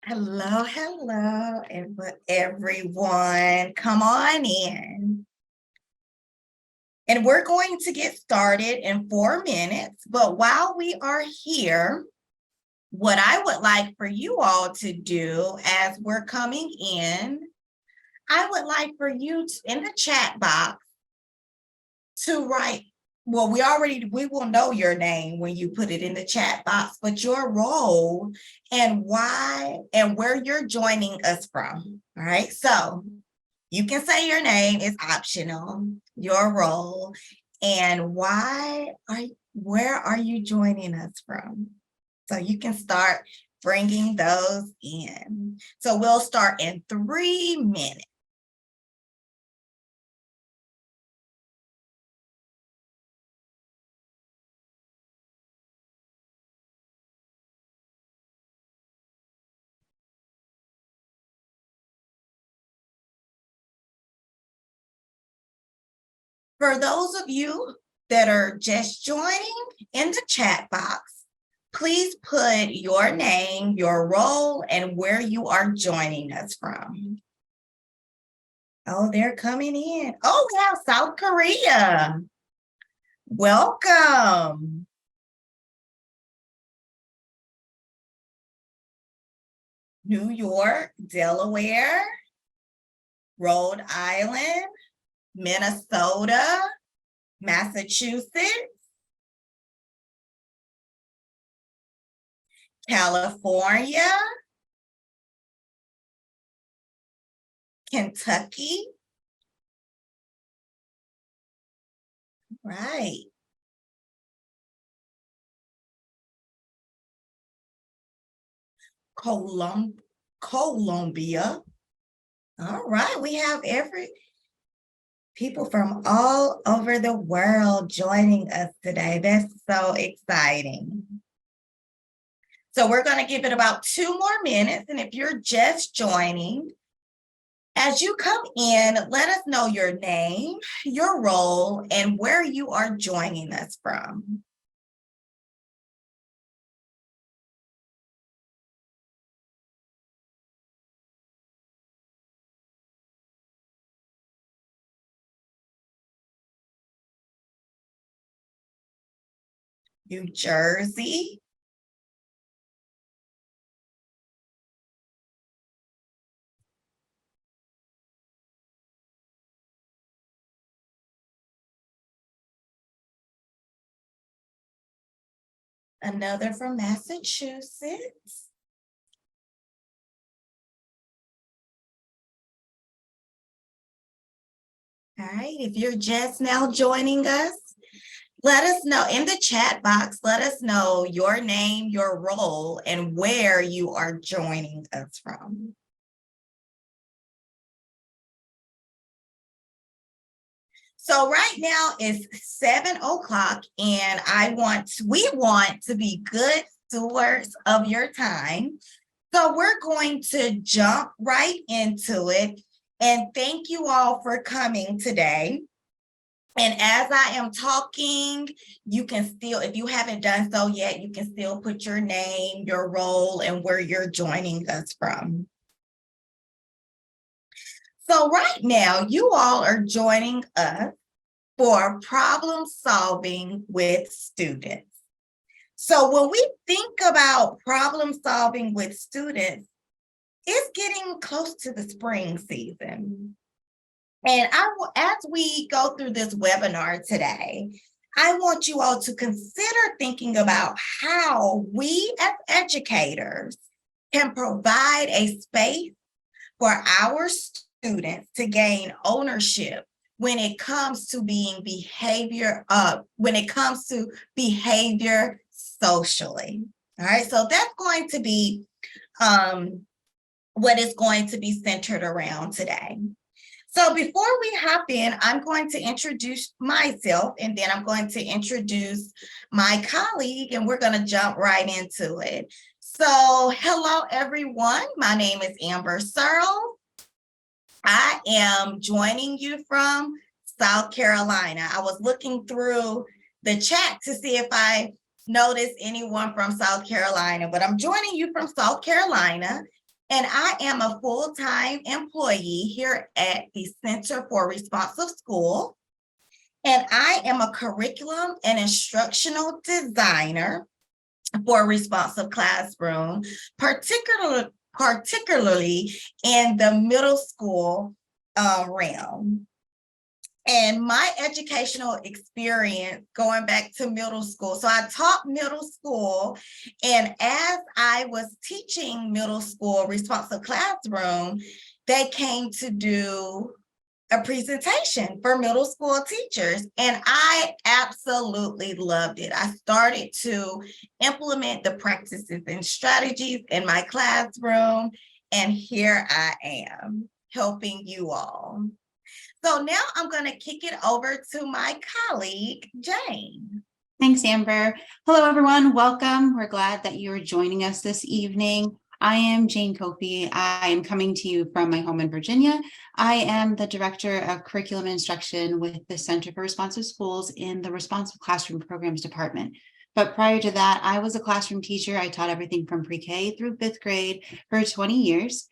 Hello, hello, everyone. Come on in. And we're going to get started in 4 minutes. But while we are here, what I would like for you all to do as we're coming in, I would like for you to, in the chat box to write, well, we will know your name when you put it in the chat box, but your role and why and where you're joining us from. All right. So you can say your name is optional, your role, and where are you joining us from? So you can start bringing those in. So we'll start in 3 minutes. For those of you that are just joining in the chat box, please put your name, your role, and where you are joining us from. Oh, they're coming in. Oh, we have South Korea. Welcome. New York, Delaware, Rhode Island, Minnesota, Massachusetts, California, Kentucky. Right. Colombia. All right, we have people from all over the world joining us today. That's so exciting. So we're going to give it about 2 more minutes. And if you're just joining, as you come in, let us know your name, your role, and where you are joining us from. New Jersey, another from Massachusetts. All right, if you're just now joining us, let us know in the chat box, let us know your name, your role, and where you are joining us from. So right now it's 7 o'clock and we want to be good stewards of your time. So we're going to jump right into it. And thank you all for coming today. And as I am talking, you can still, if you haven't done so yet, you can still put your name, your role, and where you're joining us from. So right now, you all are joining us for problem solving with students. So when we think about problem solving with students, it's getting close to the spring season. And as we go through this webinar today, I want you all to consider thinking about how we as educators can provide a space for our students to gain ownership when it comes to behavior socially. All right, so that's going to be what is going to be centered around today. So before we hop in, I'm going to introduce myself and then I'm going to introduce my colleague and we're going to jump right into it. So hello, everyone. My name is Amber Searle. I am joining you from South Carolina. I was looking through the chat to see if I noticed anyone from South Carolina, but I'm joining you from South Carolina. and I am a full-time employee here at the Center for Responsive School, and I am a curriculum and instructional designer for Responsive Classroom, particularly in the middle school realm. And my educational experience going back to middle school. So I taught middle school, and as I was teaching middle school Responsive Classroom, they came to do a presentation for middle school teachers, and I absolutely loved it. I started to implement the practices and strategies in my classroom, and here I am helping you all. So now I'm going to kick it over to my colleague, Jane. Thanks, Amber. Hello, everyone. Welcome. We're glad that you are joining us this evening. I am Jane Kofi. I am coming to you from my home in Virginia. I am the Director of Curriculum Instruction with the Center for Responsive Schools in the Responsive Classroom Programs Department. But prior to that, I was a classroom teacher. I taught everything from pre-K through 5th grade for 20 years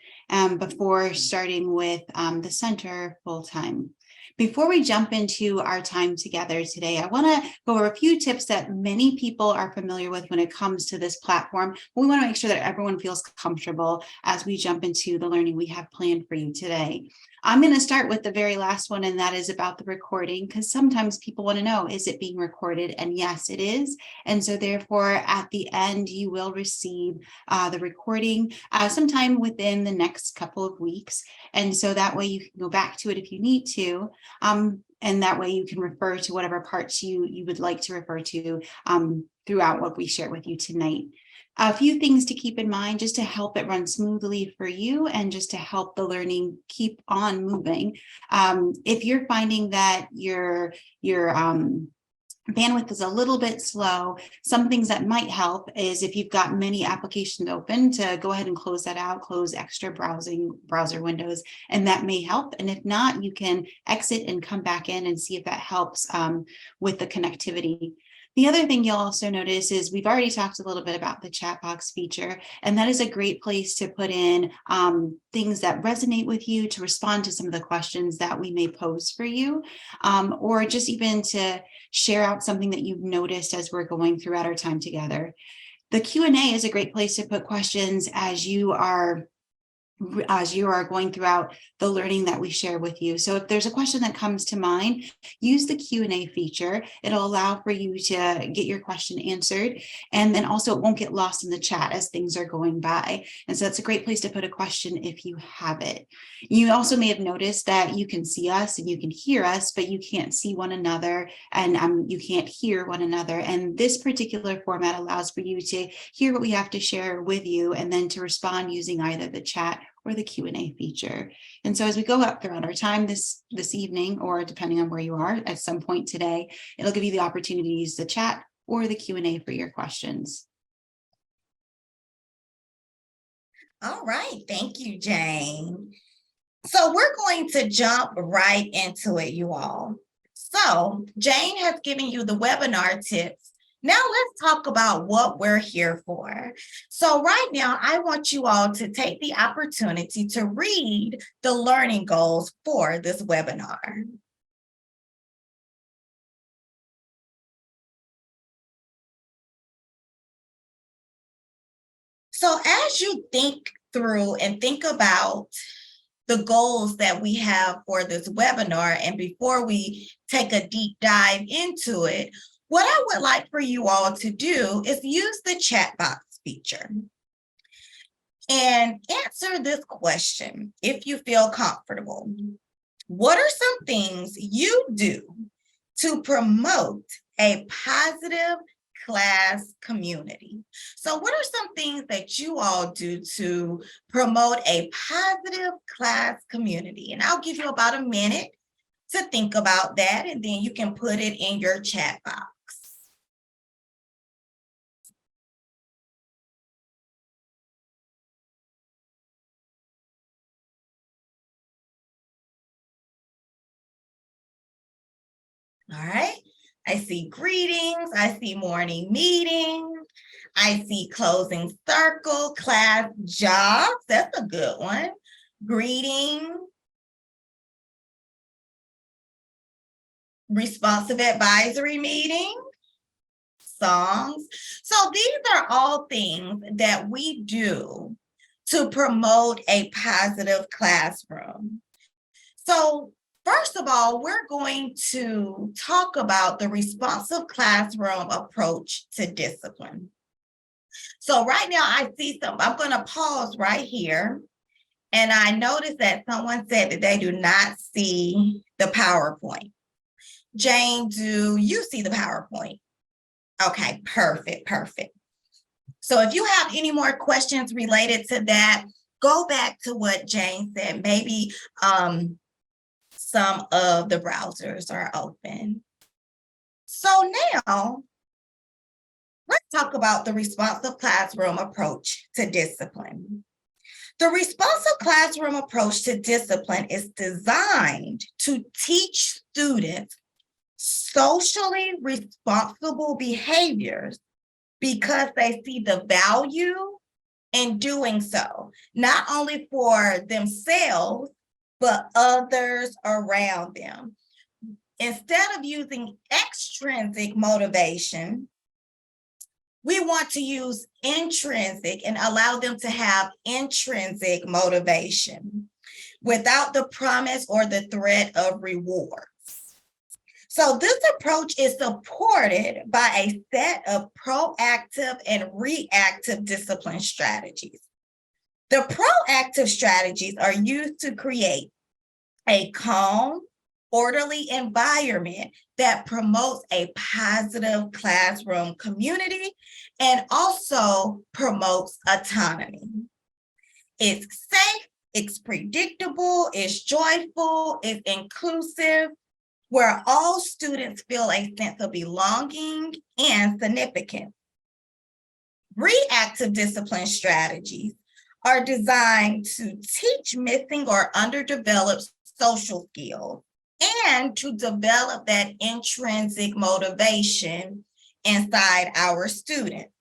before starting with the center full-time. Before we jump into our time together today, I want to go over a few tips that many people are familiar with when it comes to this platform. We want to make sure that everyone feels comfortable as we jump into the learning we have planned for you today. I'm going to start with the very last one, and that is about the recording, because sometimes people want to know, is it being recorded? And yes, it is. And so therefore, at the end, you will receive the recording sometime within the next couple of weeks. And so that way you can go back to it if you need to. And that way you can refer to whatever parts you would like to refer to throughout what we share with you tonight. A few things to keep in mind just to help it run smoothly for you and just to help the learning keep on moving. If you're finding that your bandwidth is a little bit slow, some things that might help is if you've got many applications open to go ahead and close that out, close extra browser windows, and that may help. And if not, you can exit and come back in and see if that helps with the connectivity. The other thing you'll also notice is we've already talked a little bit about the chat box feature, and that is a great place to put in things that resonate with you, to respond to some of the questions that we may pose for you, or just even to share out something that you've noticed as we're going throughout our time together. The Q&A is a great place to put questions as you are going throughout the learning that we share with you. So if there's a question that comes to mind, use the Q&A feature. It'll allow for you to get your question answered. And then also it won't get lost in the chat as things are going by. And so that's a great place to put a question if you have it. You also may have noticed that you can see us and you can hear us, but you can't see one another and you can't hear one another. And this particular format allows for you to hear what we have to share with you and then to respond using either the chat or the Q&A feature. And so as we go up throughout our time this evening, or depending on where you are at some point today, it'll give you the opportunity to use the chat or the Q&A for your questions. All right, thank you, Jane. So we're going to jump right into it, you all. So Jane has given you the webinar tips. Now let's talk about what we're here for. So right now, I want you all to take the opportunity to read the learning goals for this webinar. So as you think through and think about the goals that we have for this webinar, and before we take a deep dive into it, what I would like for you all to do is use the chat box feature and answer this question if you feel comfortable. What are some things you do to promote a positive class community? So what are some things that you all do to promote a positive class community? And I'll give you about a minute to think about that, and then you can put it in your chat box. All right, I see greetings, I see morning meeting, I see closing circle, class jobs. That's a good one. Greeting, responsive advisory meeting, songs. So these are all things that we do to promote a positive classroom. So first of all, we're going to talk about the responsive classroom approach to discipline. So right now I see I'm going to pause right here. And I noticed that someone said that they do not see the PowerPoint. Jane, do you see the PowerPoint? Okay, perfect. So if you have any more questions related to that, go back to what Jane said. Maybe some of the browsers are open. So now, let's talk about the responsive classroom approach to discipline. The responsive classroom approach to discipline is designed to teach students socially responsible behaviors because they see the value in doing so, not only for themselves, but others around them. Instead of using extrinsic motivation, we want to use intrinsic and allow them to have intrinsic motivation without the promise or the threat of rewards. So this approach is supported by a set of proactive and reactive discipline strategies. The proactive strategies are used to create a calm, orderly environment that promotes a positive classroom community and also promotes autonomy. It's safe, it's predictable, it's joyful, it's inclusive, where all students feel a sense of belonging and significance. Reactive discipline strategies are designed to teach missing or underdeveloped social skills and to develop that intrinsic motivation inside our students.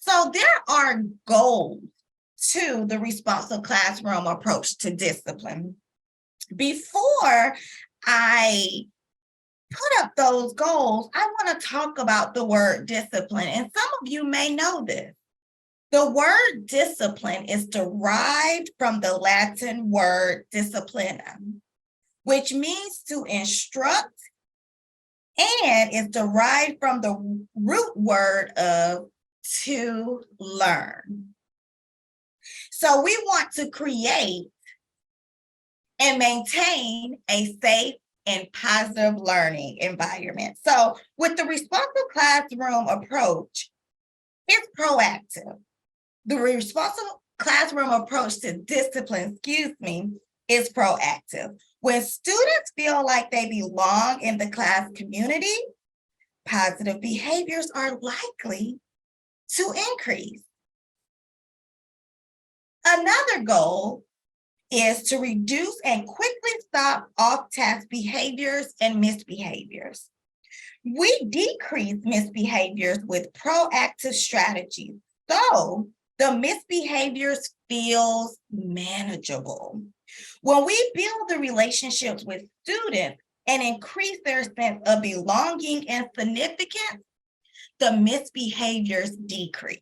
So there are goals to the responsive classroom approach to discipline. Before I put up those goals, I want to talk about the word discipline. And some of you may know this. The word discipline is derived from the Latin word disciplinum, which means to instruct, and is derived from the root word of to learn. So we want to create and maintain a safe and positive learning environment. So with the responsive classroom approach, it's proactive. The responsive classroom approach to discipline, is proactive. When students feel like they belong in the class community, positive behaviors are likely to increase. Another goal is to reduce and quickly stop off-task behaviors and misbehaviors. We decrease misbehaviors with proactive strategies, so the misbehaviors feels manageable. When we build the relationships with students and increase their sense of belonging and significance, the misbehaviors decrease.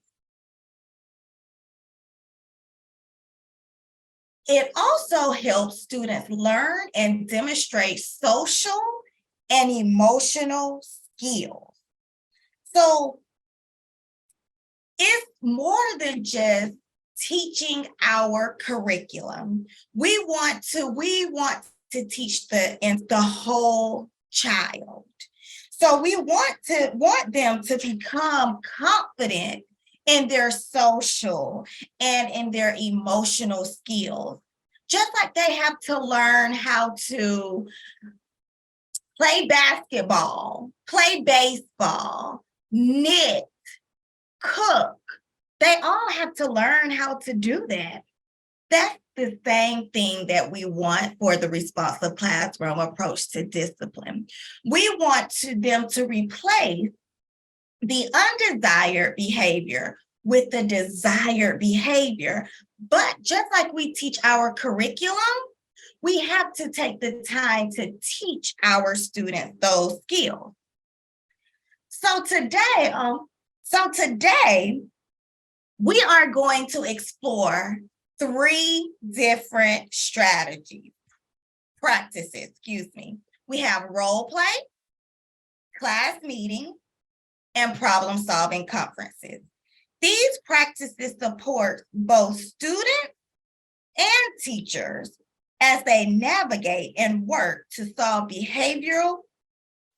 It also helps students learn and demonstrate social and emotional skills. So it's more than just teaching our curriculum. We want to teach the whole child. So we want them to become confident in their social and in their emotional skills. Just like they have to learn how to play basketball, play baseball, knit, cook. They all have to learn how to do that. That's the same thing that we want for the responsive classroom approach to discipline. We want them to replace the undesired behavior with the desired behavior. But just like we teach our curriculum, we have to take the time to teach our students those skills. So today, we are going to explore 3 different practices. We have role play, class meeting, and problem-solving conferences. These practices support both students and teachers as they navigate and work to solve behavioral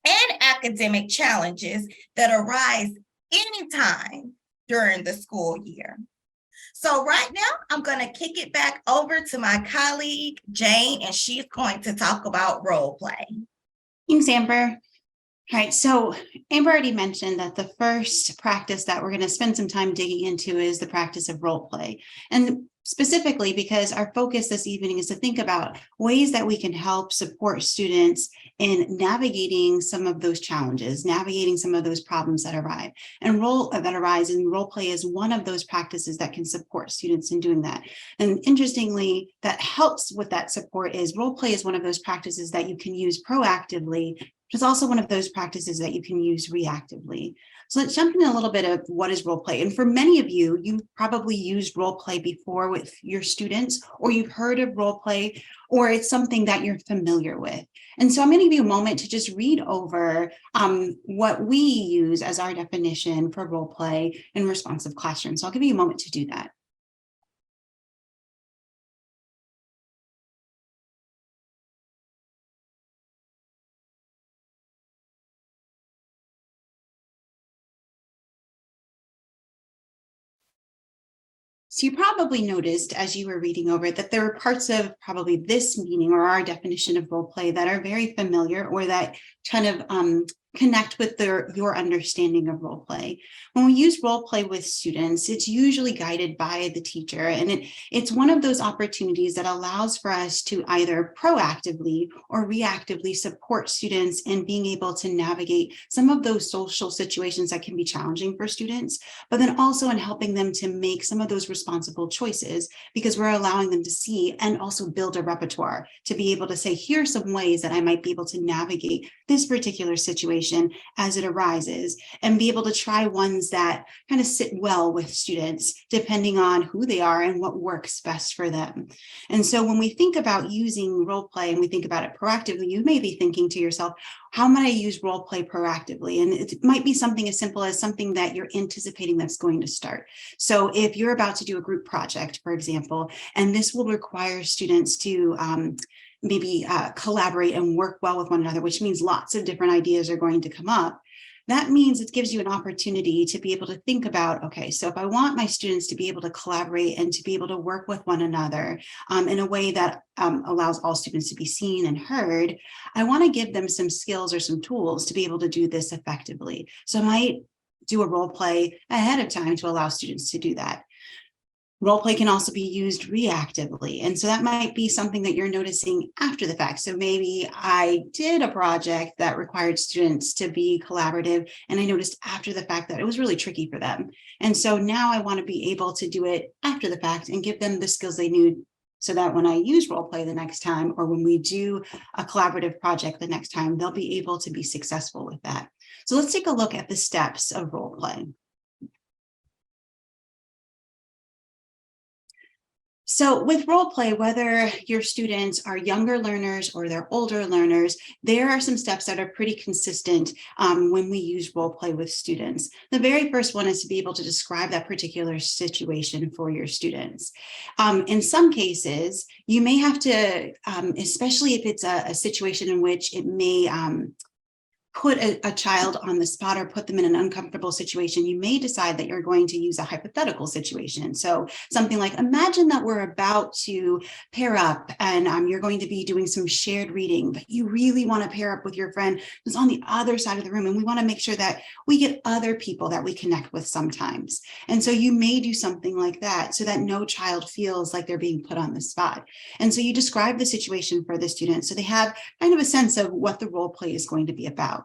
and academic challenges that arise anytime during the school year. So right now, I'm going to kick it back over to my colleague, Jane, and she's going to talk about role play. Thanks, Amber. All right, so Amber already mentioned that the first practice that we're going to spend some time digging into is the practice of role play. And specifically because our focus this evening is to think about ways that we can help support students in navigating some of those challenges, navigating some of those problems that arise. And role play is one of those practices that can support students in doing that. And interestingly, that helps with that support is role play is one of those practices that you can use proactively. It's also one of those practices that you can use reactively. So let's jump into a little bit of what is role play. And for many of you, you've probably used role play before with your students, or you've heard of role play, or it's something that you're familiar with. And so I'm going to give you a moment to just read over what we use as our definition for role play in responsive classroom. So I'll give you a moment to do that. So you probably noticed as you were reading over it that there are parts of probably this meaning or our definition of role play that are very familiar or that kind of connect with your understanding of role play. When we use role play with students, it's usually guided by the teacher, and it's one of those opportunities that allows for us to either proactively or reactively support students in being able to navigate some of those social situations that can be challenging for students, but then also in helping them to make some of those responsible choices, because we're allowing them to see and also build a repertoire to be able to say, here's some ways that I might be able to navigate this particular situation as it arises, and be able to try ones that kind of sit well with students depending on who they are and what works best for them. And so when we think about using role play and we think about it proactively, you may be thinking to yourself, how might I use role play proactively? And it might be something as simple as something that you're anticipating that's going to start. So if you're about to do a group project, for example, and this will require students to maybe collaborate and work well with one another, which means lots of different ideas are going to come up. That means it gives you an opportunity to be able to think about, okay, so if I want my students to be able to collaborate and to be able to work with one another in a way that allows all students to be seen and heard, I want to give them some skills or some tools to be able to do this effectively. So I might do a role play ahead of time to allow students to do that. Role play can also be used reactively. And so that might be something that you're noticing after the fact. So maybe I did a project that required students to be collaborative, and I noticed after the fact that it was really tricky for them. And so now I want to be able to do it after the fact and give them the skills they need so that when I use role play the next time, or when we do a collaborative project the next time, they'll be able to be successful with that. So let's take a look at the steps of role play. So with role play, whether your students are younger learners or they're older learners, there are some steps that are pretty consistent when we use role play with students. The very first one is to be able to describe that particular situation for your students. In some cases, you may have to, especially if it's a situation in which it may put a child on the spot or put them in an uncomfortable situation, you may decide that you're going to use a hypothetical situation. So something like, imagine that we're about to pair up and you're going to be doing some shared reading, but you really want to pair up with your friend who's on the other side of the room. And we want to make sure that we get other people that we connect with sometimes. And so you may do something like that so that no child feels like they're being put on the spot. And so you describe the situation for the student so they have kind of a sense of what the role play is going to be about.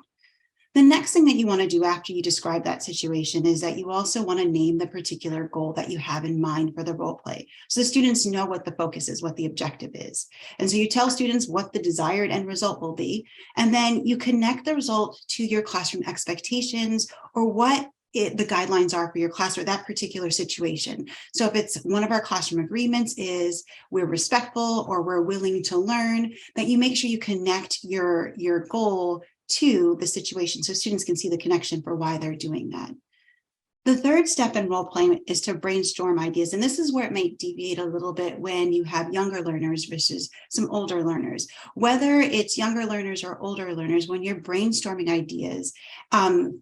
The next thing that you want to do after you describe that situation is that you also want to name the particular goal that you have in mind for the role play. So the students know what the focus is, what the objective is. And so you tell students what the desired end result will be, and then you connect the result to your classroom expectations or what the guidelines are for your class or that particular situation. So if it's one of our classroom agreements is we're respectful or we're willing to learn, that you make sure you connect your goal to the situation so students can see the connection for why they're doing that. The third step in role playing is to brainstorm ideas. And this is where it may deviate a little bit when you have younger learners versus some older learners. Whether it's younger learners or older learners, when you're brainstorming ideas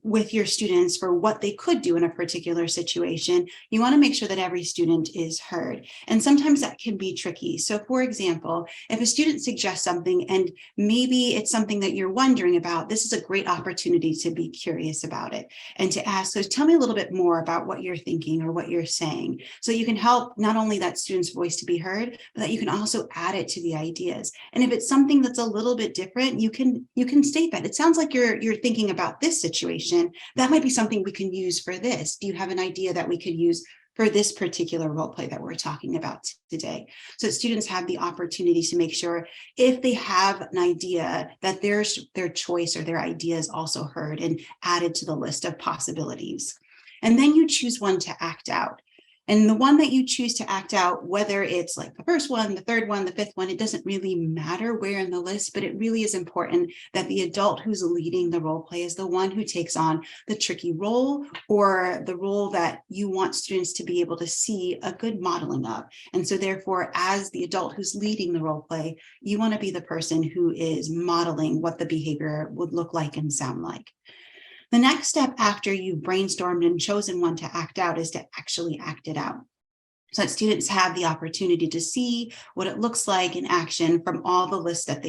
with your students for what they could do in a particular situation, you want to make sure that every student is heard. And sometimes that can be tricky. So for example, if a student suggests something and maybe it's something that you're wondering about, this is a great opportunity to be curious about it and to ask, so tell me a little bit more about what you're thinking or what you're saying, so you can help not only that student's voice to be heard, but that you can also add it to the ideas. And if it's something that's a little bit different, you can state that it sounds like you're thinking about this situation. That might be something we can use for this. Do you have an idea that we could use for this particular role play that we're talking about today? So that students have the opportunity to make sure if they have an idea that their choice or their idea is also heard and added to the list of possibilities. And then you choose one to act out. And the one that you choose to act out, whether it's like the first one, the third one, the fifth one, it doesn't really matter where in the list, but it really is important that the adult who's leading the role play is the one who takes on the tricky role or the role that you want students to be able to see a good modeling of. And so therefore, as the adult who's leading the role play, you want to be the person who is modeling what the behavior would look like and sound like. The next step after you've brainstormed and chosen one to act out is to actually act it out, so that students have the opportunity to see what it looks like in action from all the lists that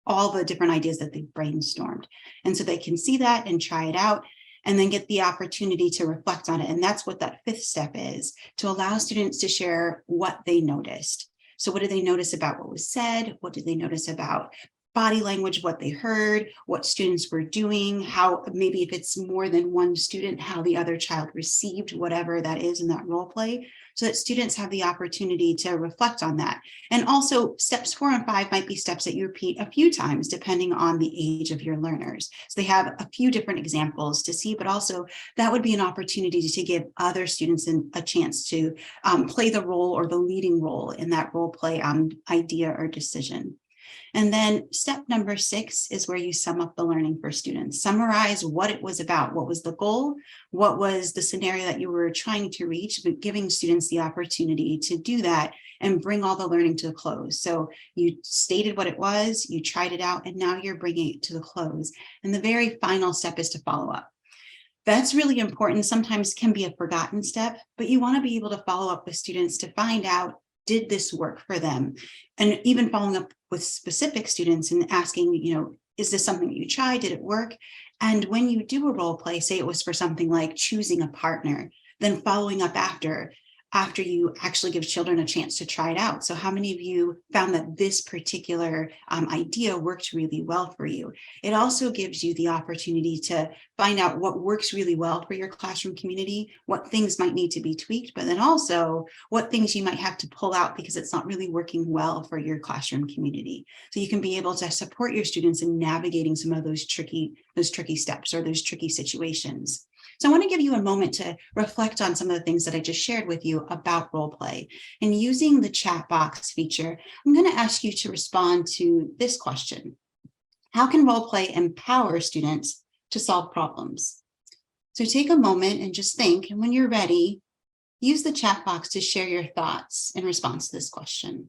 all the different ideas that they've brainstormed. And so they can see that and try it out and then get the opportunity to reflect on it. And that's what that fifth step is, to allow students to share what they noticed. So what did they notice about what was said? What did they notice about body language, what they heard, what students were doing, how maybe if it's more than one student, how the other child received whatever that is in that role play, so that students have the opportunity to reflect on that. And also steps 4 and 5 might be steps that you repeat a few times depending on the age of your learners. So they have a few different examples to see, but also that would be an opportunity to give other students a chance to play the role or the leading role in that role play idea or decision. And then step number 6 is where you sum up the learning for students. Summarize what it was about. What was the goal? What was the scenario that you were trying to reach, but giving students the opportunity to do that and bring all the learning to a close. So you stated what it was, you tried it out, and now you're bringing it to the close. And the very final step is to follow up. That's really important. Sometimes can be a forgotten step, but you want to be able to follow up with students to find out, did this work for them? And even following up with specific students and asking, is this something that you tried? Did it work? And when you do a role play, say it was for something like choosing a partner, then following up after you actually give children a chance to try it out. So how many of you found that this particular idea worked really well for you? It also gives you the opportunity to find out what works really well for your classroom community, what things might need to be tweaked, but then also what things you might have to pull out because it's not really working well for your classroom community. So you can be able to support your students in navigating some of those tricky steps or those tricky situations. So I want to give you a moment to reflect on some of the things that I just shared with you about role play. And using the chat box feature, I'm going to ask you to respond to this question. How can role play empower students to solve problems? So take a moment and just think, and when you're ready, use the chat box to share your thoughts in response to this question.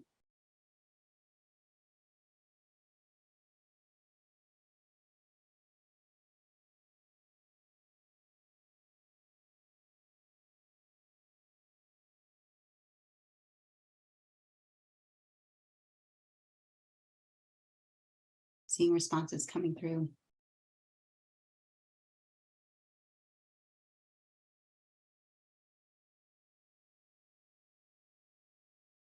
Seeing responses coming through.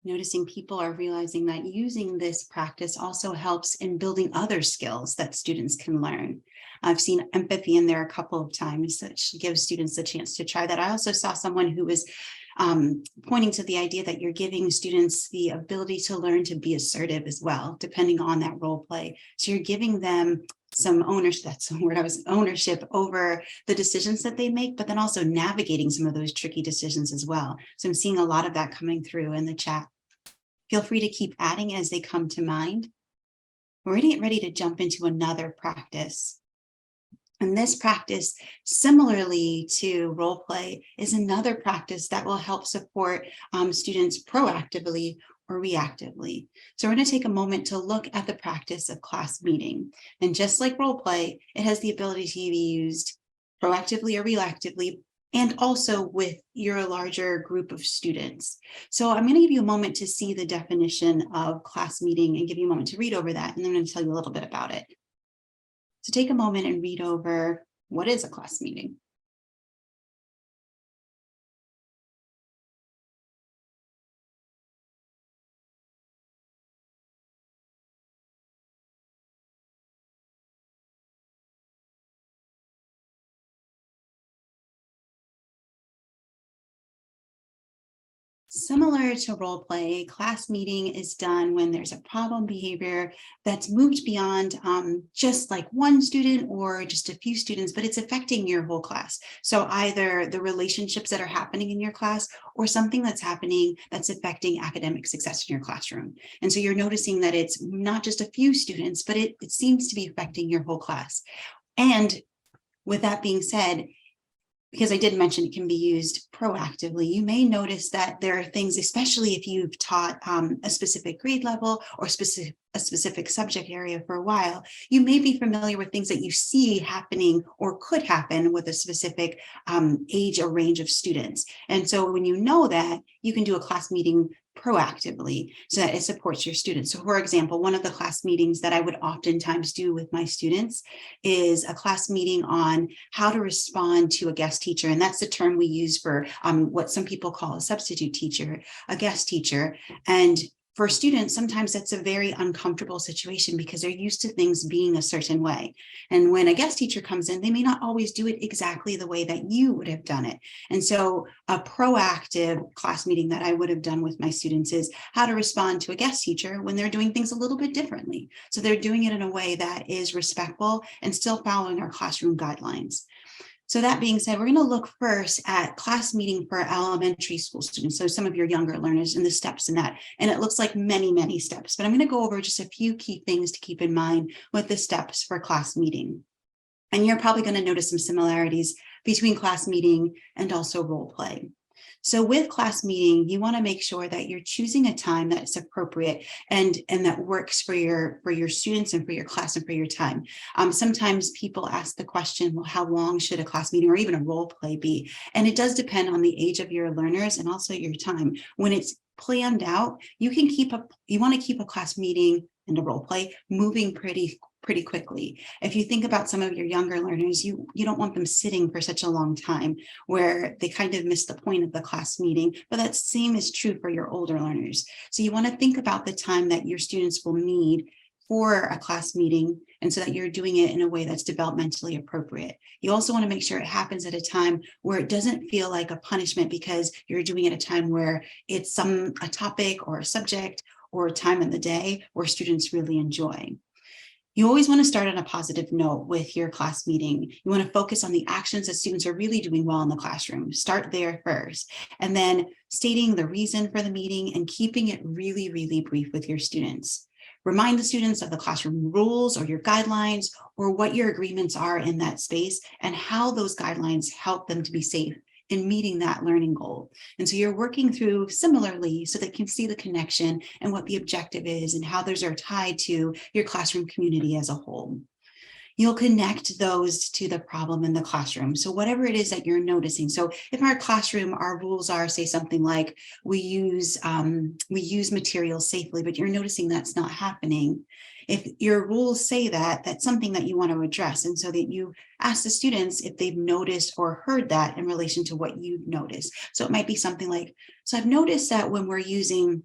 Noticing people are realizing that using this practice also helps in building other skills that students can learn. I've seen empathy in there a couple of times, which gives students a chance to try that. I also saw someone who was pointing to the idea that you're giving students the ability to learn to be assertive as well, depending on that role play. So you're giving them some ownership, that's the word I was, ownership over the decisions that they make, but then also navigating some of those tricky decisions as well. So I'm seeing a lot of that coming through in the chat. Feel free to keep adding as they come to mind. We're going to get ready to jump into another practice. And this practice, similarly to role play, is another practice that will help support students proactively or reactively. So we're going to take a moment to look at the practice of class meeting. And just like role play, it has the ability to be used proactively or reactively, and also with your larger group of students. So I'm going to give you a moment to see the definition of class meeting and give you a moment to read over that. And then I'm going to tell you a little bit about it. So take a moment and read over what is a class meeting. Similar to role play, class meeting is done when there's a problem behavior that's moved beyond just like one student or just a few students, but it's affecting your whole class. So either the relationships that are happening in your class or something that's happening that's affecting academic success in your classroom. And so you're noticing that it's not just a few students, but it seems to be affecting your whole class. And with that being said, because I did mention it can be used proactively, you may notice that there are things, especially if you've taught a specific grade level or a specific subject area for a while, you may be familiar with things that you see happening or could happen with a specific age or range of students. And so when you know that, you can do a class meeting proactively so that it supports your students. So for example, one of the class meetings that I would oftentimes do with my students is a class meeting on how to respond to a guest teacher. And that's the term we use for what some people call a substitute teacher, a guest teacher. And for students, sometimes that's a very uncomfortable situation because they're used to things being a certain way. And when a guest teacher comes in, they may not always do it exactly the way that you would have done it. And so a proactive class meeting that I would have done with my students is how to respond to a guest teacher when they're doing things a little bit differently. So they're doing it in a way that is respectful and still following our classroom guidelines. So that being said, we're going to look first at class meeting for elementary school students. So some of your younger learners and the steps in that. And it looks like many, many steps, but I'm going to go over just a few key things to keep in mind with the steps for class meeting. And you're probably going to notice some similarities between class meeting and also role play. So with class meeting, you want to make sure that you're choosing a time that's appropriate and that works for your students and for your class and for your time. Sometimes people ask the question, well, how long should a class meeting or even a role play be? And it does depend on the age of your learners and also your time. When it's planned out, you want to keep a class meeting and a role play moving pretty quickly. If you think about some of your younger learners, you don't want them sitting for such a long time where they kind of miss the point of the class meeting, but that same is true for your older learners. So you want to think about the time that your students will need for a class meeting, and so that you're doing it in a way that's developmentally appropriate. You also want to make sure it happens at a time where it doesn't feel like a punishment because you're doing it at a time where it's a topic or a subject or a time in the day where students really enjoy. You always want to start on a positive note with your class meeting. You want to focus on the actions that students are really doing well in the classroom. Start there first, and then stating the reason for the meeting and keeping it really, really brief with your students. Remind the students of the classroom rules or your guidelines or what your agreements are in that space and how those guidelines help them to be safe in meeting that learning goal. And so you're working through similarly so they can see the connection and what the objective is and how those are tied to your classroom community as a whole. You'll connect those to the problem in the classroom. So whatever it is that you're noticing. So if our classroom, our rules are, say something like we use materials safely, but you're noticing that's not happening. If your rules say that, that's something that you want to address. And so that you ask the students if they've noticed or heard that in relation to what you've noticed. So it might be something like, so I've noticed that when we're using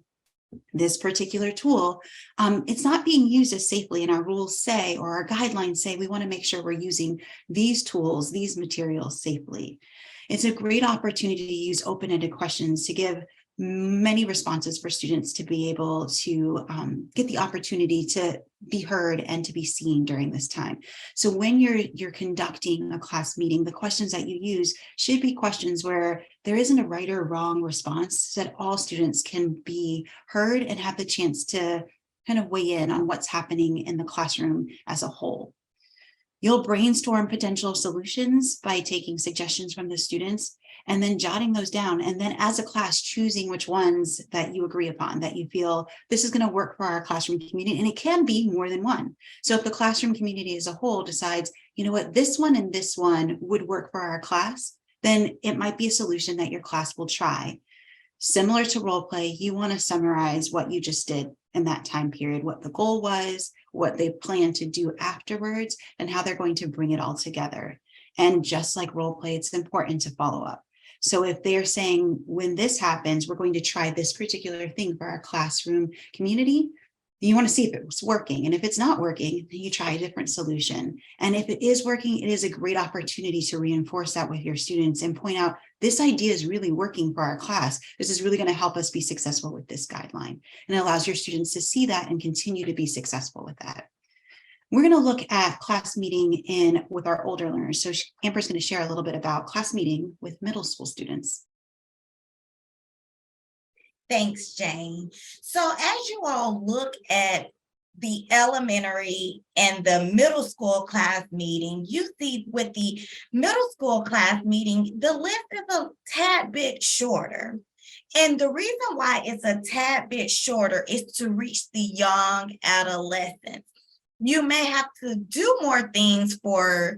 This particular tool, it's not being used as safely, and our rules say, or our guidelines say, we want to make sure we're using these tools, these materials safely. It's a great opportunity to use open-ended questions to give many responses for students to be able to get the opportunity to be heard and to be seen during this time. So when you're conducting a class meeting, the questions that you use should be questions where there isn't a right or wrong response, so that all students can be heard and have the chance to kind of weigh in on what's happening in the classroom as a whole. You'll brainstorm potential solutions by taking suggestions from the students and then jotting those down. And then as a class, choosing which ones that you agree upon, that you feel this is going to work for our classroom community. And it can be more than one. So if the classroom community as a whole decides, you know what, this one and this one would work for our class, then it might be a solution that your class will try. Similar to role play, you want to summarize what you just did in that time period, what the goal was, what they plan to do afterwards, and how they're going to bring it all together. And just like role play, it's important to follow up. So if they're saying, when this happens, we're going to try this particular thing for our classroom community, you want to see if it's working. And if it's not working, then you try a different solution. And if it is working, it is a great opportunity to reinforce that with your students and point out, this idea is really working for our class. This is really going to help us be successful with this guideline. And it allows your students to see that and continue to be successful with that. We're going to look at class meeting with our older learners. So Amber's going to share a little bit about class meeting with middle school students. Thanks, Jane. So as you all look at the elementary and the middle school class meeting, you see with the middle school class meeting, the list is a tad bit shorter. And the reason why it's a tad bit shorter is to reach the young adolescents. You may have to do more things for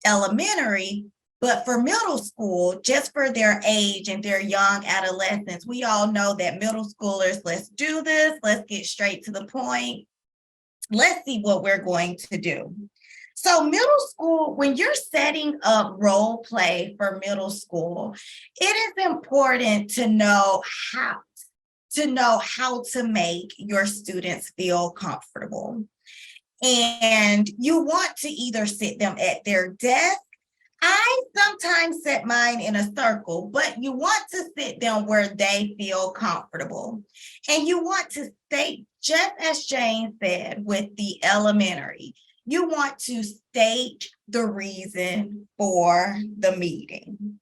elementary, but for middle school, just for their age and their young adolescents, we all know that middle schoolers, let's do this, let's get straight to the point. Let's see what we're going to do. So middle school, when you're setting up role play for middle school, it is important to know how to make your students feel comfortable. And you want to either sit them at their desk. I sometimes set mine in a circle, but you want to sit them where they feel comfortable. And you want to state, just as Jane said with the elementary, you want to state the reason for the meeting.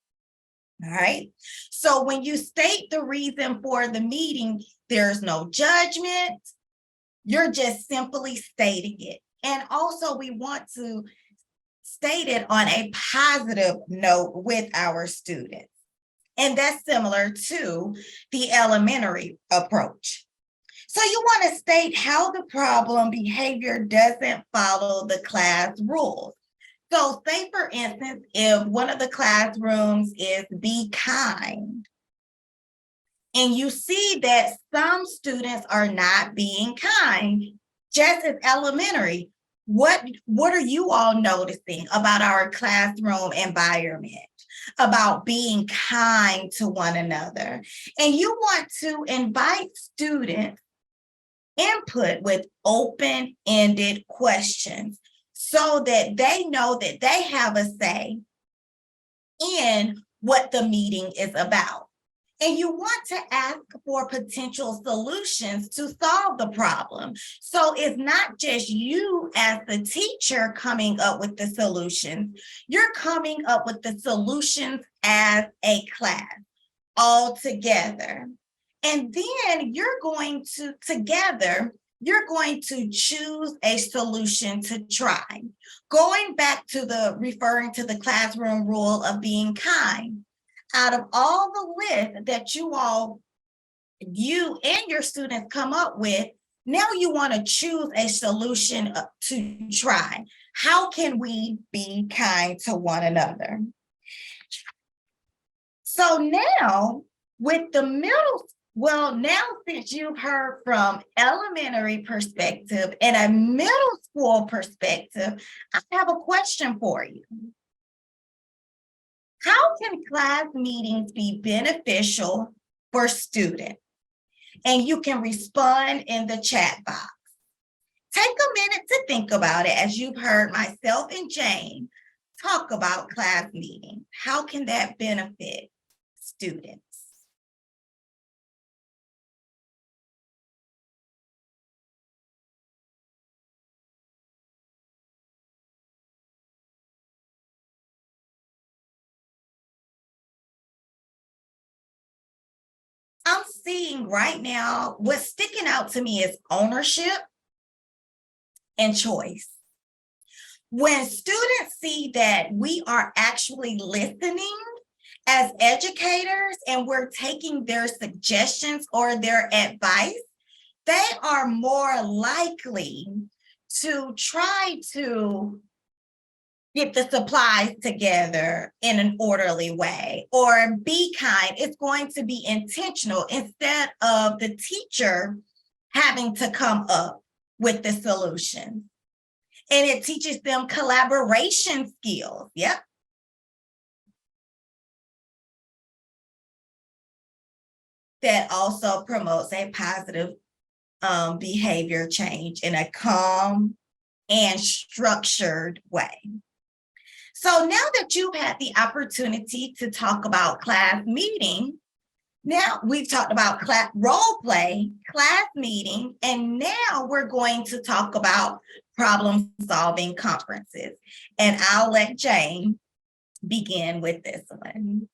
All right. So when you state the reason for the meeting, there's no judgment. You're just simply stating it. And also we want to state it on a positive note with our students. And that's similar to the elementary approach. So you want to state how the problem behavior doesn't follow the class rules. So say, for instance, if one of the classrooms is be kind, and you see that some students are not being kind, just as elementary, what are you all noticing about our classroom environment, about being kind to one another? And you want to invite students input with open-ended questions so that they know that they have a say in what the meeting is about. And you want to ask for potential solutions to solve the problem. So it's not just you as the teacher coming up with the solutions, you're coming up with the solutions as a class all together. And then you're going to, together, you're going to choose a solution to try. Going back to referring to the classroom rule of being kind, out of all the lists that you and your students come up with, now you want to choose a solution to try. How can we be kind to one another? So now with the now since you've heard from elementary perspective and a middle school perspective, I have a question for you. How can class meetings be beneficial for students? and you can respond in the chat box. Take a minute to think about it as you've heard myself and Jane talk about class meeting. How can that benefit students? I'm seeing right now, what's sticking out to me is ownership and choice. When students see that we are actually listening as educators and we're taking their suggestions or their advice, they are more likely to try to get the supplies together in an orderly way or be kind. It's going to be intentional instead of the teacher having to come up with the solution. And it teaches them collaboration skills. Yep. That also promotes a positive behavior change in a calm and structured way. So now that you've had the opportunity to talk about class meeting, now we've talked about role play, class meeting, and now we're going to talk about problem solving conferences. And I'll let Jane begin with this one.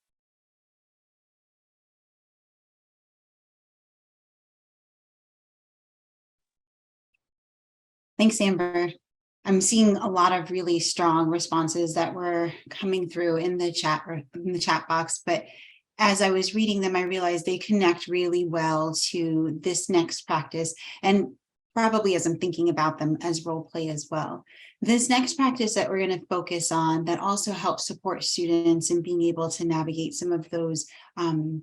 Thanks, Amber. I'm seeing a lot of really strong responses that were coming through in the chat box, but as I was reading them, I realized they connect really well to this next practice, and probably as I'm thinking about them as role play as well. This next practice that we're going to focus on that also helps support students in being able to navigate some of those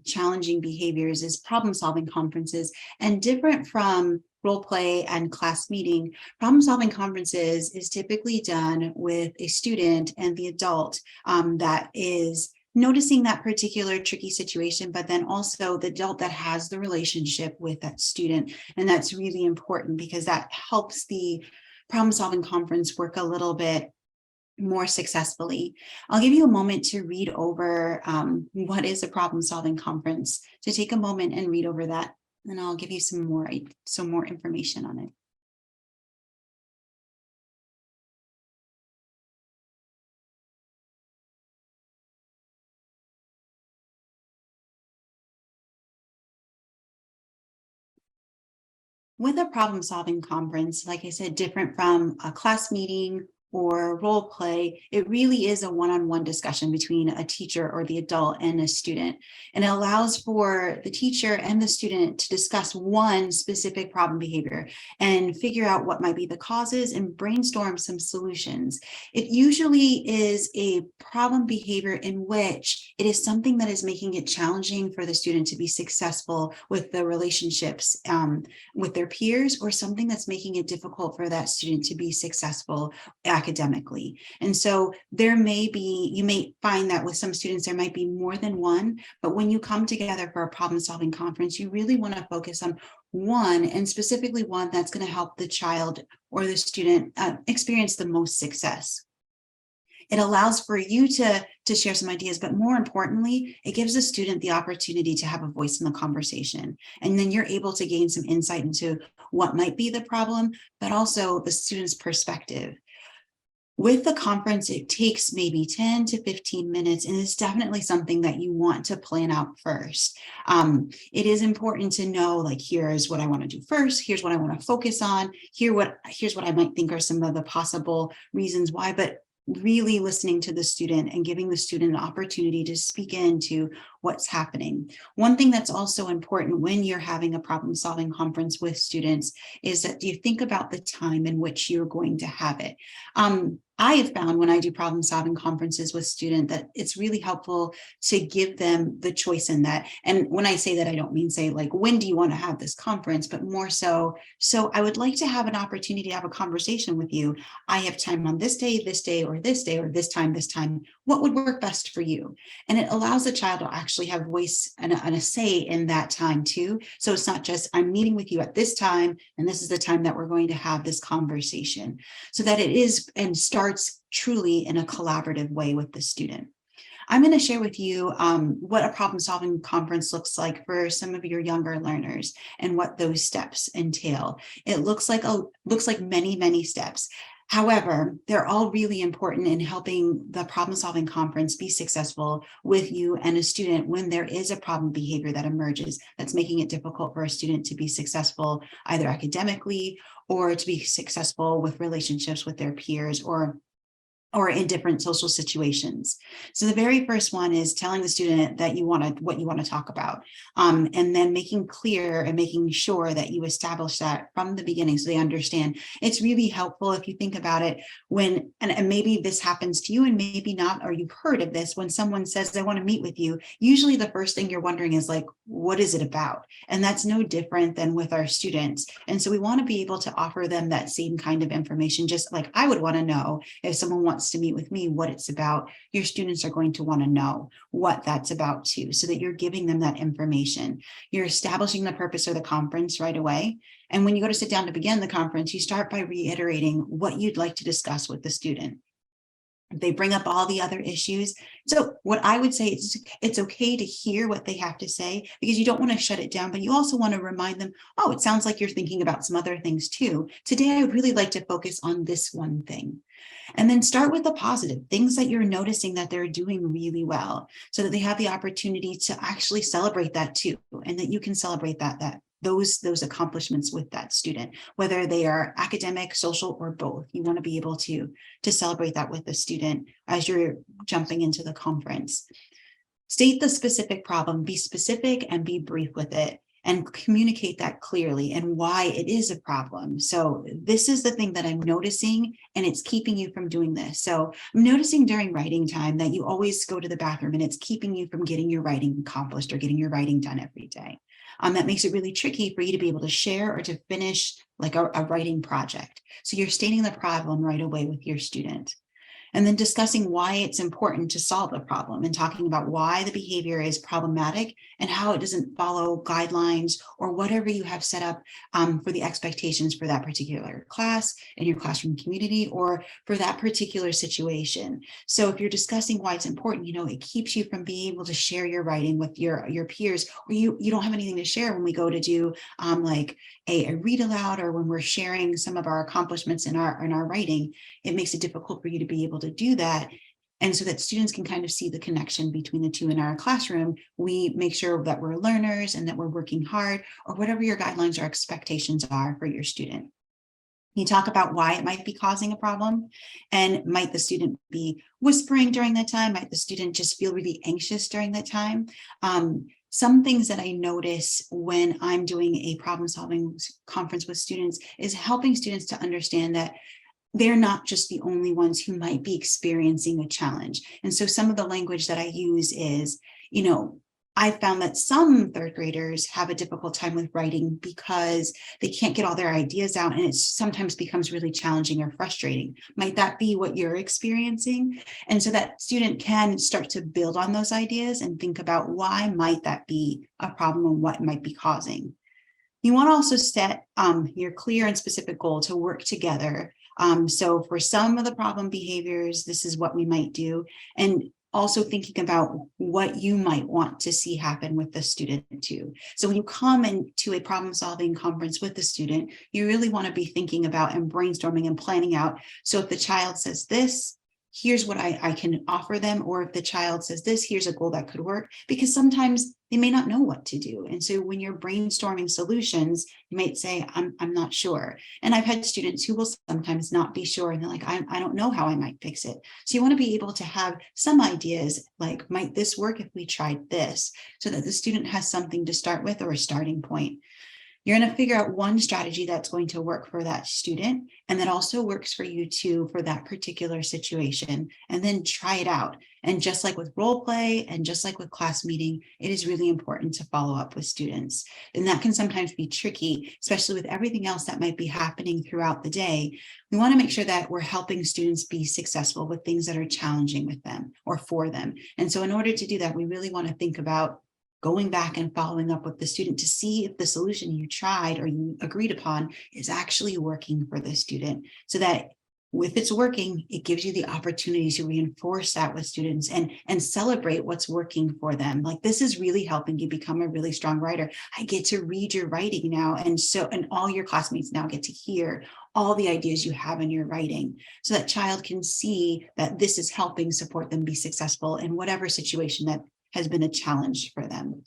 challenging behaviors is problem solving conferences. And different from role play and class meeting, problem solving conferences is typically done with a student and the adult that is noticing that particular tricky situation, but then also the adult that has the relationship with that student. And that's really important because that helps the problem solving conference work a little bit more successfully. I'll give you a moment to read over what is a problem solving conference, to take a moment and read over that. And I'll give you some more information on it. With a problem solving conference, like I said, different from a class meeting or role play, it really is a one-on-one discussion between a teacher or the adult and a student. And it allows for the teacher and the student to discuss one specific problem behavior and figure out what might be the causes and brainstorm some solutions. It usually is a problem behavior in which it is something that is making it challenging for the student to be successful with the relationships with their peers, or something that's making it difficult for that student to be successful academically. And so you may find that with some students, there might be more than one, but when you come together for a problem solving conference, you really want to focus on one, and specifically one that's going to help the child or the student experience the most success. It allows for you to share some ideas, but more importantly, it gives the student the opportunity to have a voice in the conversation. And then you're able to gain some insight into what might be the problem, but also the student's perspective. With the conference, it takes maybe 10 to 15 minutes, and it's definitely something that you want to plan out first. It is important to know, like, here's what I want to do first, here's what I want to focus on, here's what I might think are some of the possible reasons why, but really listening to the student and giving the student an opportunity to speak into what's happening. One thing that's also important when you're having a problem-solving conference with students is that you think about the time in which you're going to have it. I have found when I do problem solving conferences with students that it's really helpful to give them the choice in that. And when I say that, I don't mean say like, when do you want to have this conference, but more so I would like to have an opportunity to have a conversation with you. I have time on this day, or this day, or this time. What would work best for you? And it allows the child to actually have voice and a say in that time too. So it's not just, I'm meeting with you at this time, and this is the time that we're going to have this conversation, so that it is and starts truly in a collaborative way with the student. I'm going to share with you what a problem solving conference looks like for some of your younger learners and what those steps entail. It looks like many steps. However, they're all really important in helping the problem solving conference be successful with you and a student when there is a problem behavior that emerges that's making it difficult for a student to be successful either academically or to be successful with relationships with their peers or in different social situations. So the very first one is telling the student that what you want to talk about, and then making clear and making sure that you establish that from the beginning so they understand. It's really helpful if you think about it when, and maybe this happens to you and maybe not, or you've heard of this, when someone says they want to meet with you, usually the first thing you're wondering is like, what is it about? And that's no different than with our students. And so we want to be able to offer them that same kind of information, just like I would want to know if someone wants to meet with me what it's about. Your students are going to want to know what that's about too, so that you're giving them that information. You're establishing the purpose of the conference right away. And when you go to sit down to begin the conference, you start by reiterating what you'd like to discuss with the student. They bring up all the other issues. So what I would say is it's okay to hear what they have to say, because you don't want to shut it down, but you also want to remind them, oh, it sounds like you're thinking about some other things too. Today, I would really like to focus on this one thing. And then start with the positive things that you're noticing that they're doing really well, so that they have the opportunity to actually celebrate that too, and that you can celebrate those accomplishments with that student, whether they are academic, social, or both. You want to be able to celebrate that with the student as you're jumping into the conference. State the specific problem, be specific and be brief with it, and communicate that clearly and why it is a problem. So this is the thing that I'm noticing, and it's keeping you from doing this. So I'm noticing during writing time that you always go to the bathroom, and it's keeping you from getting your writing accomplished or getting your writing done every day. That makes it really tricky for you to be able to share or to finish like a writing project. So you're stating the problem right away with your student. And then discussing why it's important to solve the problem and talking about why the behavior is problematic and how it doesn't follow guidelines or whatever you have set up for the expectations for that particular class in your classroom community or for that particular situation. So if you're discussing why it's important, it keeps you from being able to share your writing with your peers, or you don't have anything to share when we go to do like a read aloud, or when we're sharing some of our accomplishments in our writing. It makes it difficult for you to be able to do that. And so that students can kind of see the connection between the two in our classroom, we make sure that we're learners and that we're working hard, or whatever your guidelines or expectations are for your student. You talk about why it might be causing a problem, and might the student be whispering during that time? Might the student just feel really anxious during that time? Some things that I notice when I'm doing a problem solving conference with students is helping students to understand that they're not just the only ones who might be experiencing a challenge. And so some of the language that I use is, I found that some third graders have a difficult time with writing because they can't get all their ideas out, and it sometimes becomes really challenging or frustrating. Might that be what you're experiencing? And so that student can start to build on those ideas and think about why might that be a problem and what might be causing. You want to also set your clear and specific goal to work together. So for some of the problem behaviors, this is what we might do. And also thinking about what you might want to see happen with the student too. So when you come into a problem solving conference with the student, you really want to be thinking about and brainstorming and planning out. So if the child says this, here's what I can offer them. Or if the child says this, here's a goal that could work, because sometimes they may not know what to do. And so when you're brainstorming solutions, you might say, I'm not sure. And I've had students who will sometimes not be sure. And they're like, I don't know how I might fix it. So you want to be able to have some ideas like, might this work if we tried this? So that the student has something to start with or a starting point. You're going to figure out one strategy that's going to work for that student and that also works for you too for that particular situation, and then try it out. And just like with role play and just like with class meeting, it is really important to follow up with students. And that can sometimes be tricky, especially with everything else that might be happening throughout the day. We want to make sure that we're helping students be successful with things that are challenging with them or for them. And so in order to do that, we really want to think about going back and following up with the student to see if the solution you tried or you agreed upon is actually working for the student, so that if it's working, it gives you the opportunity to reinforce that with students and celebrate what's working for them. Like, this is really helping you become a really strong writer. I get to read your writing now. And all your classmates now get to hear all the ideas you have in your writing, so that child can see that this is helping support them be successful in whatever situation that has been a challenge for them.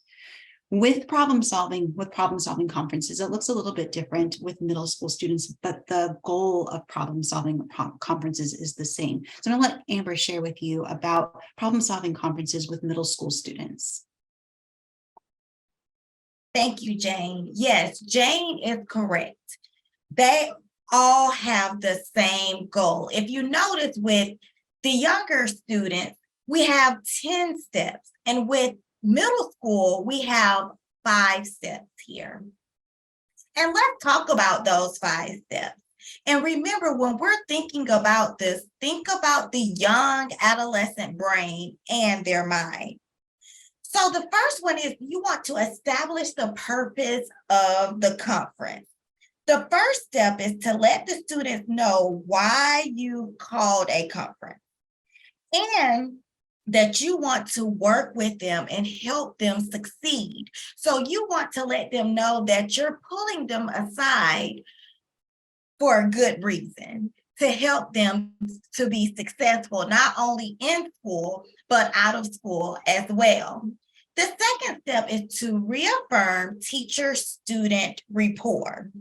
With problem solving conferences, it looks a little bit different with middle school students, but the goal of problem solving conferences is the same. So I'm going to let Amber share with you about problem solving conferences with middle school students. Thank you, Jane. Yes, Jane is correct. They all have the same goal. If you notice, with the younger students, we have 10 steps, and with middle school, we have 5 steps here. And let's talk about those 5 steps. And remember, when we're thinking about this, think about the young adolescent brain and their mind. So the first one is, you want to establish the purpose of the conference. The first step is to let the students know why you called a conference, and that you want to work with them and help them succeed. So you want to let them know that you're pulling them aside for a good reason, to help them to be successful, not only in school, but out of school as well. The second step is to reaffirm teacher-student rapport,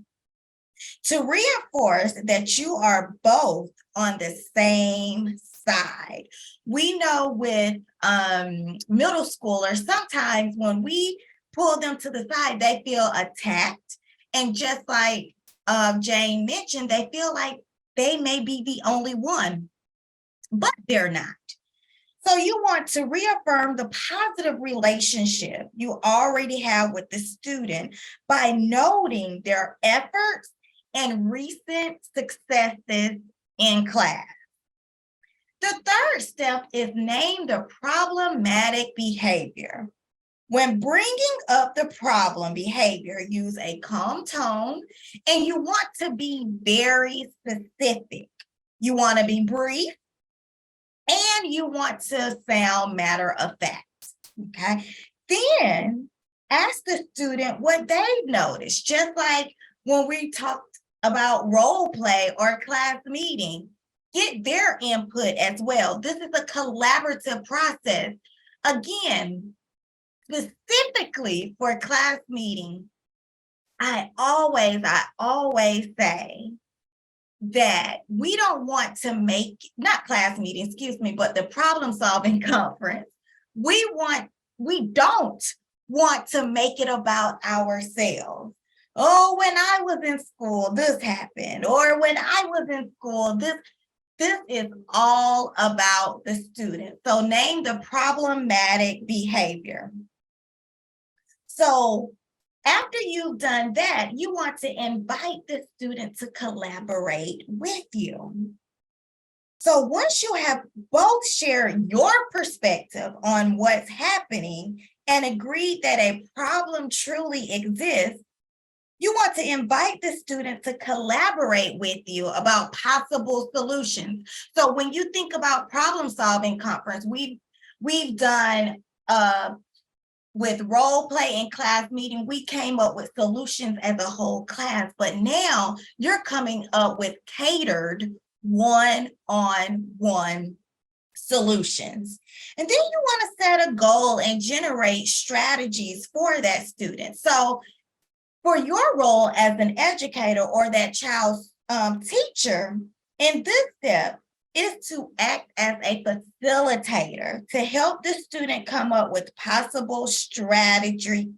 to reinforce that you are both on the same side. We know with middle schoolers, sometimes when we pull them to the side, they feel attacked. And just like Jane mentioned, they feel like they may be the only one, but they're not. So you want to reaffirm the positive relationship you already have with the student by noting their efforts and recent successes in class. The third step is name the problematic behavior. When bringing up the problem behavior, use a calm tone, and you want to be very specific. You want to be brief, and you want to sound matter of fact, okay? Then ask the student what they noticed, just like when we talked about role play or class meeting. Get their input as well. This is a collaborative process. Again, specifically for class meeting, I always say that we don't want to make, not class meeting, excuse me, but the problem solving conference, we don't want to make it about ourselves. Oh, when I was in school, this happened, or when I was in school, this is all about the student. So name the problematic behavior. So after you've done that, you want to invite the student to collaborate with you. So once you have both shared your perspective on what's happening and agreed that a problem truly exists, you want to invite the student to collaborate with you about possible solutions. So when you think about problem solving conference, we've done with role play and class meeting, we came up with solutions as a whole class, but now you're coming up with catered one-on-one solutions. And then you want to set a goal and generate strategies for that student. So for your role as an educator or that child's teacher, in this step is to act as a facilitator to help the student come up with possible strategies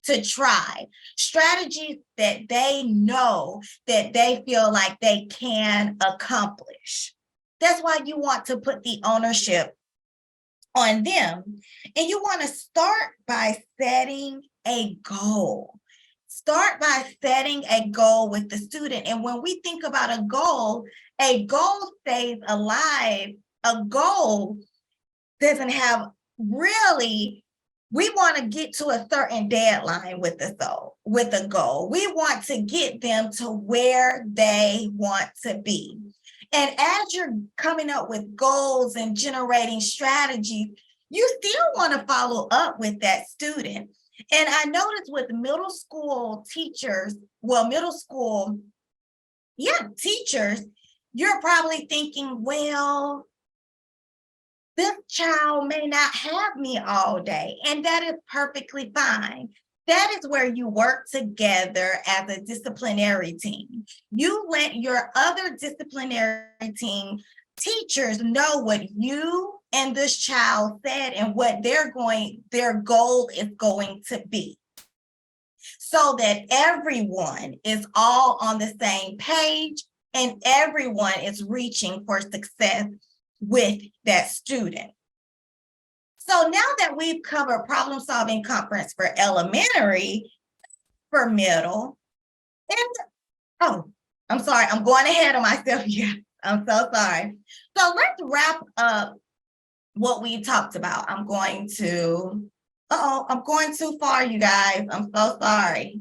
to try, strategies that they know that they feel like they can accomplish. That's why you want to put the ownership on them. And you want to start by setting a goal. Start by setting a goal with the student. And when we think about a goal stays alive. A goal doesn't have really, we want to get to a certain deadline with the goal. We want to get them to where they want to be. And as you're coming up with goals and generating strategies, you still want to follow up with that student. And I noticed with middle school teachers, teachers, you're probably thinking, well, this child may not have me all day, and that is perfectly fine. That is where you work together as a disciplinary team. You let your other disciplinary team teachers know what you and this child said and what their goal is going to be, so that everyone is all on the same page and everyone is reaching for success with that student. So now that we've covered problem solving conference for elementary, for middle, and I'm sorry, I'm going ahead of myself here. I'm so sorry. So let's wrap up what we talked about. I'm going too far, you guys. I'm so sorry.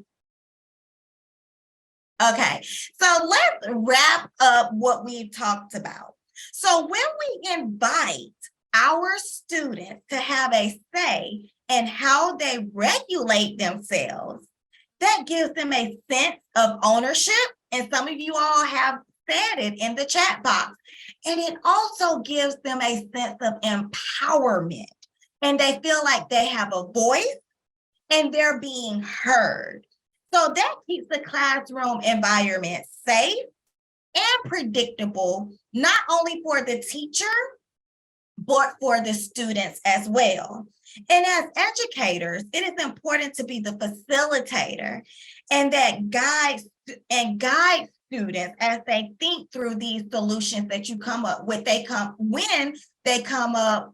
Okay, so let's wrap up what we've talked about. So when we invite our students to have a say in how they regulate themselves, that gives them a sense of ownership. And some of you all have said it in the chat box. And it also gives them a sense of empowerment. And they feel like they have a voice and they're being heard. So that keeps the classroom environment safe and predictable, not only for the teacher, but for the students as well. And as educators, it is important to be the facilitator and that guide students as they think through these solutions that you come up with. When they come up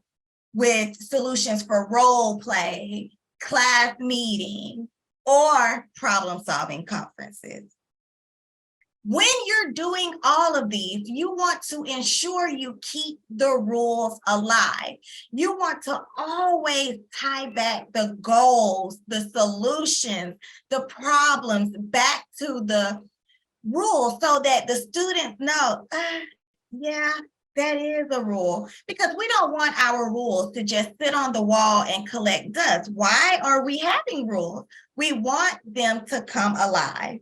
with solutions for role play, class meeting, or problem-solving conferences. When you're doing all of these, you want to ensure you keep the rules alive. You want to always tie back the goals, the solutions, the problems back to the rules so that the students know, yeah, that is a rule, because we don't want our rules to just sit on the wall and collect dust. Why are we having rules? We want them to come alive.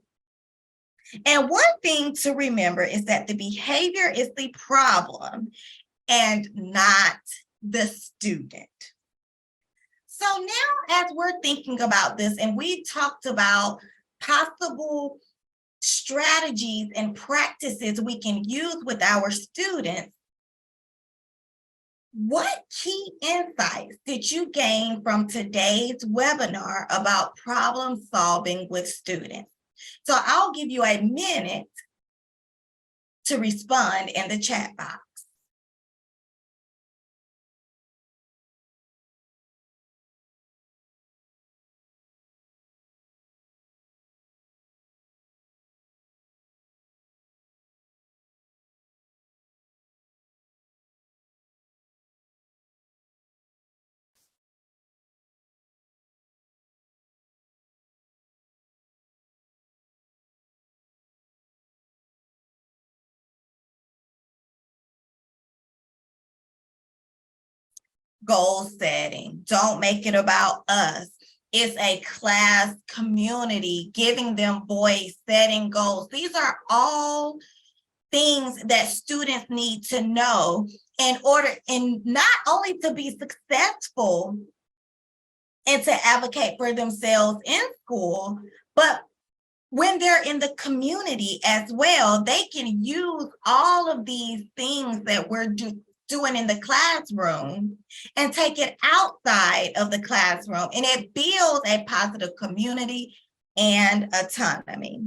And one thing to remember is that the behavior is the problem and not the student. So now as we're thinking about this, and we talked about possible strategies and practices we can use with our students, what key insights did you gain from today's webinar about problem solving with students? So I'll give you a minute to respond in the chat box. Goal setting. Don't make it about us. It's a class community, giving them voice, setting goals. These are all things that students need to know in order, and not only to be successful and to advocate for themselves in school, but when they're in the community as well, they can use all of these things that we're doing in the classroom and take it outside of the classroom. And it builds a positive community and autonomy.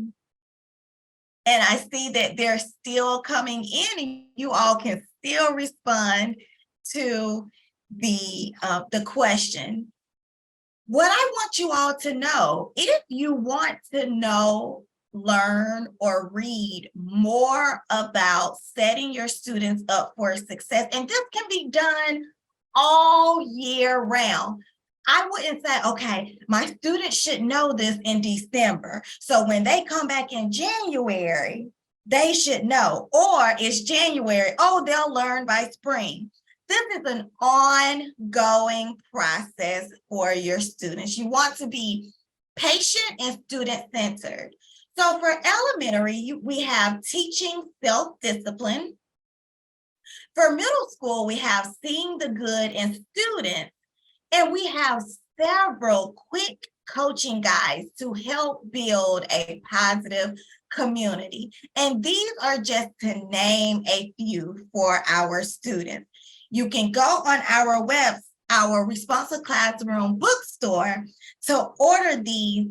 And I see that they're still coming in, and you all can still respond to the question. What I want you all to know, if you want to know, learn, or read more about setting your students up for success, and this can be done all year round. I wouldn't say, okay, my students should know this in December, so when they come back in January, they should know, or it's January, oh, they'll learn by spring. This is an ongoing process for your students. You want to be patient and student-centered. So for elementary, we have teaching self-discipline. For middle school, we have seeing the good in students, and we have several quick coaching guides to help build a positive community. And these are just to name a few for our students. You can go on our Responsive Classroom bookstore to order these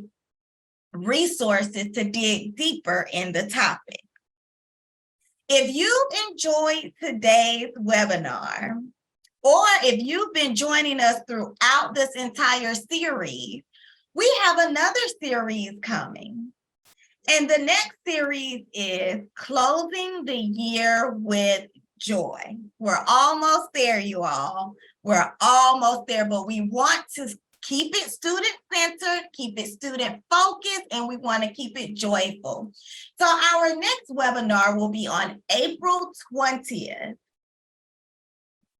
resources to dig deeper in the topic. If you've enjoyed today's webinar, or if you've been joining us throughout this entire series, we have another series coming. And the next series is Closing the Year with Joy. We're almost there, you all. We're almost there, but we want to keep it student-centered, keep it student-focused, and we want to keep it joyful. So our next webinar will be on April 20th.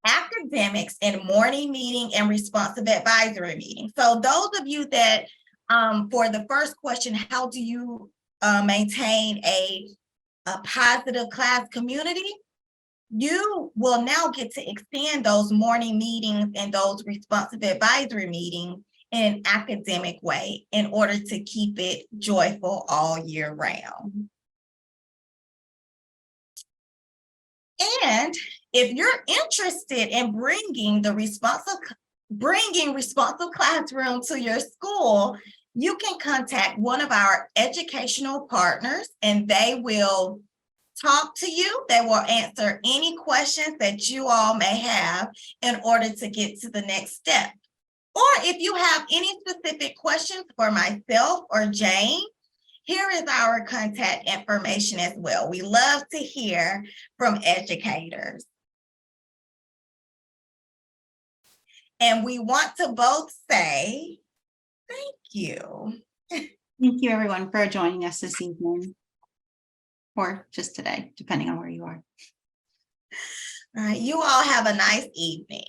Academics in morning meeting and responsive advisory meeting. So those of you that, for the first question, how do you maintain a positive class community? You will now get to extend those morning meetings and those responsive advisory meetings in an academic way in order to keep it joyful all year round. And if you're interested in bringing Responsive Classroom to your school, you can contact one of our educational partners and they will talk to you. They will answer any questions that you all may have in order to get to the next step. Or if you have any specific questions for myself or Jane, here is our contact information as well. We love to hear from educators. And we want to both say thank you. Thank you, everyone, for joining us this evening, or just today, depending on where you are. All right, you all have a nice evening.